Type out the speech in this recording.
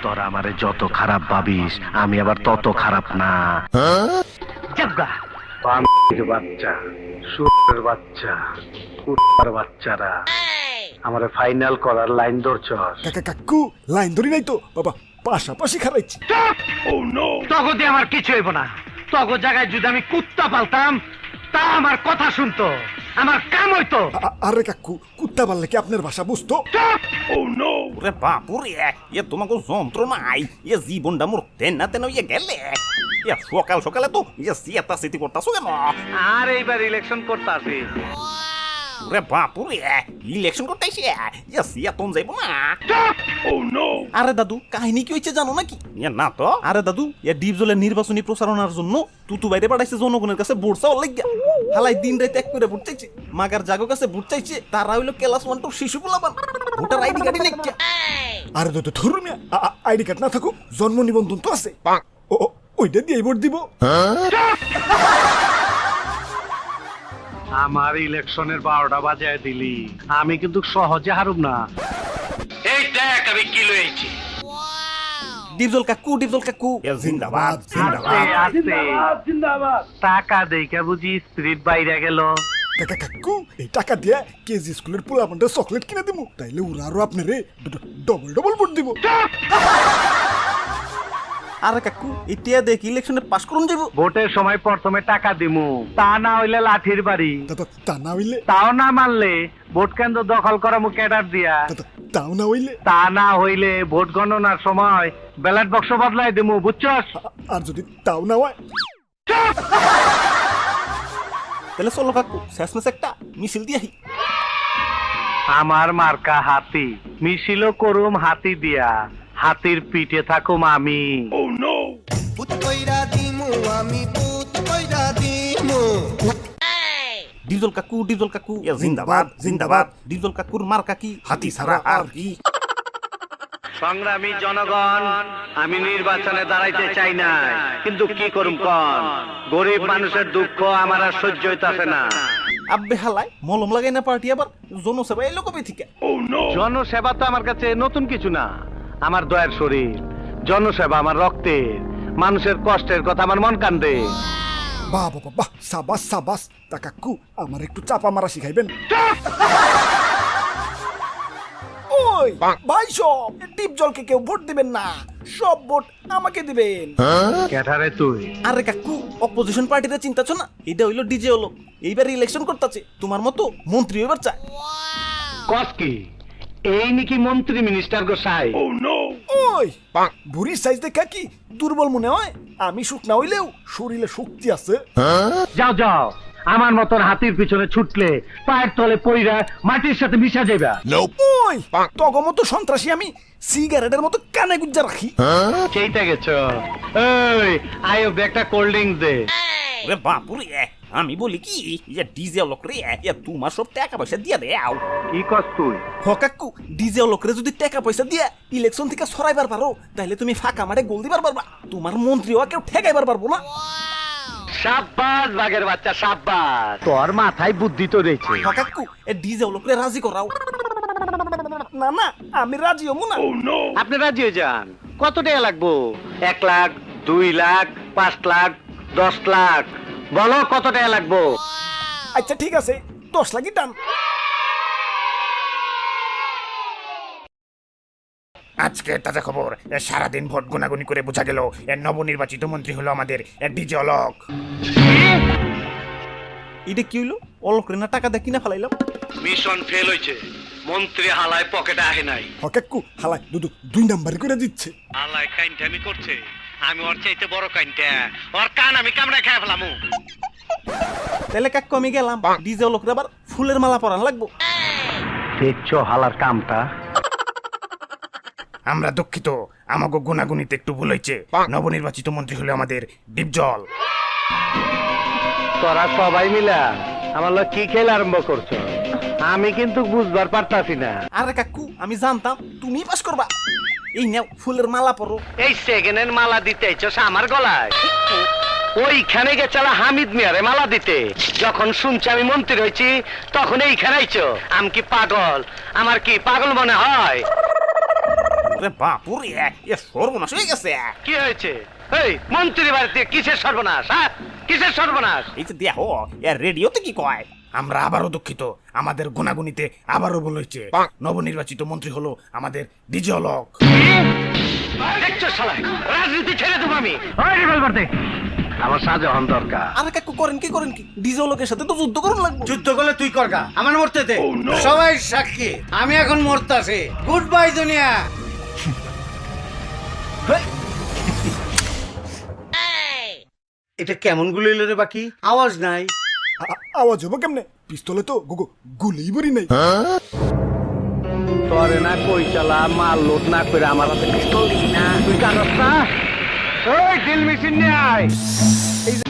তোরা আমারে যত খারাপ ভাবিস আমি আবার তত খারাপ না। বাচ্চা, সুরের বাচ্চা, কুত্তার বাচ্চারা আমারে ফাইনাল করার লাইন ধরছস। কাকু লাইন ধরি নাই তো বাবা, পাশাপাশি খারাইছি। তগদে আমার কিছু হইব না। তগো জায়গায় যদি আমি কুত্তা পালতাম তা আমার কথা শুনতো, আমার কাম হইতো। আরে কাকু, কুত্তা পাললে কি আপনার ভাষা বুঝতো? ওরে বাপুরে, তোমাকে যন্ত্র নাই, জীবনটা মোর তেনা তেন গেলে। সকাল সকালে তো সিয়াতা সিটি করতাছো কেন? আর এইবার ইলেকশন করতে আসি। ওরে বাপুরে, ইলেকশন করতে আইছে, সিয়াতন যাইব না। আরে দাদু, কাহিনী কি হয়েছে জানো নাকি? না তো। আরে দাদু, ডিপজলের নির্বাচনী প্রচারণার জন্য তুতু বাইরে পাঠাইছে জনগণের কাছে ভোট চাওয়ার লাগিয়া। হালাই দিন রাত এক করে ভোট চাইছে, মাগার জাগো কাছে ভোট চাইছে। তারা হইলো ক্লাস 1 টু শিশু পোলাপান, ভোটার আইডি কার্ডই নেই। আরে দাদু ধরুন, আইডি কার্ড না থাকুক জন্ম নিবন্ধন তো আছে, ওইটা দিয়ে ভোট দিব। আমার ইলেকশনের 12টা বাজায় দিলি, আমি কিন্তু সহজে হারুম না। এই দেখ আমি কি লইছি। ডিপজল কাকু, ডিপজল কাকু, জিন্দাবাদ জিন্দাবাদ। টাকা দেইকা বুঝি স্পিরিট বাইরে গেল। কাকু, এই টাকা দিয়ে কেজি স্কুলের পোলাপানটা চকলেট কিনে দিব, তাইলে ওরা আরো আপনারে ডবল ডবল ভোট দিব। আরে কাকু, এটা দেখ ইলেকশনে পাস করুন যাব। ভোটের সময় প্রথমে টাকা দিমু, তা না হইলে লাঠির বাড়ি। তা না হইলে? তাও না মানলে ভোট কেন্দ্র দখল করা মু ক্যাডার দিয়া। তাও না হইলে? তা না হইলে ভোট গণনার সময় ব্যালট বক্স বদলাই দিমু, বুঝছস? আর যদি তাও না হয়? তাহলে চলো কাকু, শেষমেশ একটা মিছিল দিয়ে আহি। আমার মার্কা হাতি, মিছিলও করুম হাতি দিয়া, হাতির পিঠে থাকুম আমি। ডিপজল কাকু, ডিপজল কাকু, জিন্দাবাদ জিন্দাবাদ। ডিপজল কাকুর মার্কা কি? হাতি ছাড়া আর কি? সংগ্রামী জনগণ, আমি নির্বাচনে দাঁড়াইতে চাই না, কিন্তু কি করুম কন, গরিব মানুষের দুঃখ আমার আর সহ্য হইতাছে না। আব্বে হালাই মলম লাগাই না পার্টি আবার জনসেবা এলো কবে থেকে? জনসেবা তো আমার কাছে নতুন কিছু না, আমার দয়ার শরীর। জনসেবা আমার রক্তের, মানুষের কষ্টের কথা আমার মন কান্দে। বাহ বাবা বাহ, সাবাস সাবাস। তা কাকু, আমার একটু চাপা মারা শিখাইবেন? ওই ভাই, সব ডিপজলকে কেউ ভোট দিবেন না, সব ভোট আমাকে দিবেন। ক্যাঠারে তুই? আরে কাকু, অপোজিশন পার্টিতে চিন্তাছো না? এটা হইলো ডিজে হলো, এইবার ইলেকশন করতেছে, তোমার মতো মন্ত্রী এবার চায়। কস কি এই নাকি মন্ত্রী মিনিস্টার গোসাই? ওই বুড়ির সাইজ দেখা কি দুর্বল মনে হয়? আমি শুকনা হইলেও শরীরে শক্তি আছে। যাও যাও, আমার মতন হাতির পিছনে ছুটলে পায়ের তলে পইরা মাটির সাথে মিশা যাইবা। ওই তগো মতো সন্ত্রাসী আমি সিগারেটের মতো কানে গুজ্জা রাখি। সেইটা গেছো। এই আয়ো, একটা কোল্ড ড্রিঙ্কস দে। ওরে বাপুরে, আমি বলি কি, ডিজে লোক রে, তোমার সব টাকা পয়সা দিয়ে দেও। কি কস তুই? কাকু, ডিজে লোক রে যদি টাকা পয়সা দিয়ে ইলেকশন থেকে সরাইবার পারো, তাহলে তুমি ফাঁকা মাঠে গোল দিবার পারবা, তোমার মন্ত্রীও কেউ ঠেকাইবার পারবো না। সাব্বাস বাঘের বাচ্চা, সাব্বাস, তোর মাথায় বুদ্ধি তো রয়েছে। কাকু, ডিজে লোক রে রাজি করাও। না না, আমি রাজি হবো না। আপনি রাজি হয়ে যান। কত টাকা লাগবো? 1 লাখ, 2 লাখ, 5 লাখ, 10 লাখ? বলো কত টাকা লাগবো? আচ্ছা ঠিক আছে, 10 লাখই টান। আজকে তাজা খবর, সারাদিন ভোট গুনাগুনি করে বোঝা গেল নবনির্বাচিত মন্ত্রী হলো আমাদের ডিজে অলোক। এটা কি হইলো? অলোক রে না টাকা দিয়ে কিনা ফেলাইলাম। মিশন ফেল হইছে, মন্ত্রী হালায় পকেটে আহে নাই। কাকু, হালাই দুদু 2 নাম্বার করে দিচ্ছে। হালায় কাইনটামি করছে, আমি ওর চাইতে বড় কাইনটা, ওর কান আমি কামড়ে খেয়ে ফেলামু। তাহলে কাকু আমি গেলাম, ডিজে অলোক রে আবার ফুলের মালা পরান লাগবো। দেখছো হালার কামটা? আমরা দুঃখিত, আমাকে গুনাগুনিতে একটু ভুল হয়েছে। নবনির্বাচিত মন্ত্রী হলো আমাদের ডিপজল। তোরা সবাই মিলা আমার লোক কি খেলা আরম্ভ করছো? আমি কিন্তু বুঝবার পারতাছি না। আরে কাকু, আমি জানতাম তুমি পাস করবা। এই নাও ফুলের মালা পরো। এই সেকেন্ডের মালা দিতে চাইছস আমার গলায়? ওইখানে গেছালা হামিদ মিয়ারে মালা দিতে। যখন শুনছি আমি মন্ত্রী হয়েছি তখন এইখানে আইছো। আমি কি পাগল? আমার কি পাগল মনে হয়? ওরে বাপুরে এ সর্বনাশ হয়ে গেছে। কি হয়েছে? এই মন্ত্রী বাড়িতে কিসের সর্বনাশ? হ্যাঁ, কিসের সর্বনাশ? এই যে দেখো এ রেডিওতে কি কয়। আমরা আবারও দুঃখিত, আমাদের গুনাগুনিতে আবারও ভুল হয়েছে। নবনির্বাচিত মন্ত্রী হলো আমাদের ডিজে লোক। দেখছো শালা, রাজনীতি ছেড়ে দেবো আমি। ওই রিভলভার দে। আমার শাহজাহান দরকার। আরে কাকু করেন কি ডিজে লোকের সাথে তো যুদ্ধ করুন লাগবে। যুদ্ধ করলে তুই করগা, আমার মরতে দে। সবাই সাক্ষী, আমি এখন মরতাছি। গুড বাই দুনিয়া। এটা কেমন গুলি এলো রে? বাকি আওয়াজ নাই। আওয়াজ হবো কেমনে? পিস্তলে তো গুলি বড়ি নাই। তোরে না কই চালা মাল লোড না করে আমার হাতে পিস্তল দিবি না? তুই জানোস না? ওই ড্রিল মেশিন নিয়ে আয়। এই যে